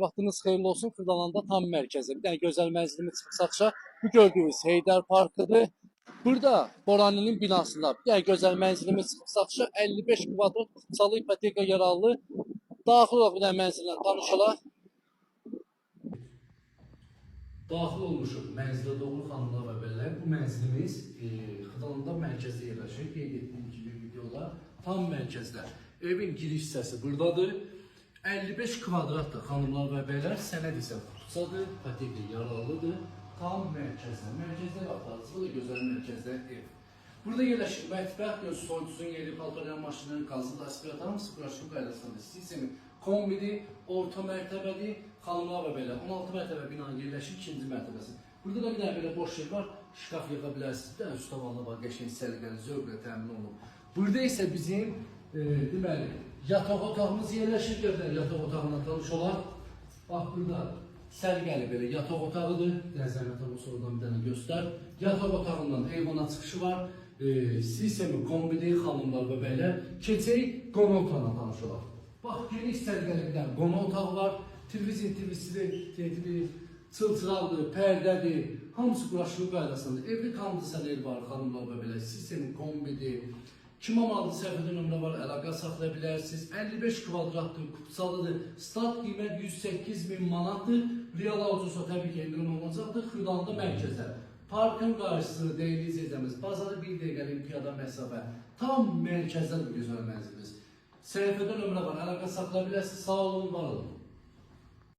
Vaxtınız xeyirli olsun. Xırdalanda tam mərkəzdə. Bir dənə gözəl mənzilimiz çıxıb satışa. Bu gördüyünüz Heydər Parkıdır. Burada Boraninin binasında bir dənə gözəl mənzilimiz çıxıb satışa. 55 kvadrat ixtisaslı ipoteka yararlı. Daxil olaq bir dənə mənzillə tanışalaq. Daxil olmuşuq mənzilə doğru xanımlar və bəylər. Bu mənzilimiz Xırdalanda mərkəzdə yerləşir. Qeyd etdiyim kimi videoda tam mərkəzdə. Evin giriş hissəsi buradadır. 55 kvadratdır xanımlar və bəylər. Sənəd isə tutsadır, ipoteka yararlıdır. Tam mərkəzdə. Mərkəzdə vaxtarızı da gözəl mərkəzdə ev. Burada yerləşir mətbəx, göz soyucusun yeri, paltaryan maşını, qazılı aspirat, hamısı quraşıq qaydasındadır. Sistemi kombidi, orta mərtəbəli, xanımlar və bəylər. 16 mərtəbə binanın yerləşir, ikinci mərtəbəsi. Burada da bir dənə belə boş yer var, şkaf yığa bilərsiniz. Bir dənə üstavanlı var, qəşəng səliqəli, zövqlə təmin olunub. Burada isə bizim deməli, yataq otağımız yerləşir. Görürlər, yataq otağına tanış olaq. Bax, burada səliqəli belə yataq otağıdır. Zəhmət olmasa oradan bir dənə göstər. Yataq otağından heyvana çıxışı var. Sistemi kombidi, xanımlar və bəylər. Keçək qonaq otağına tanış olaq. Bax, geniş səliqəli bir dənə qonaq otağı var. Televizyon, çılçıraqdır, pərdədir. Hamısı quraşılıb qaydasındadır. Evli kondisyoner var, xanımlar və bəylər. Sistemi kombidi. Kim amalı səhvədə nömrə var, əlaqə saxlaya bilərsiniz. 55 kvadratdır, kupsalıdır. Stat qiymət 108.000 manatdır. Real alıcısa təbii ki, indirim olacaqdır. Xırdalanda mərkəzdə. Parkın qarşısı, deyili izləyəcəyimiz, bazarı 1 dəqiqəlik piyada məsafə. Tam mərkəzdə bu gözəl mənzilimiz. Səhvədə nömrə var, əlaqə saxlaya bilərsiniz. Sağ olun, var olun.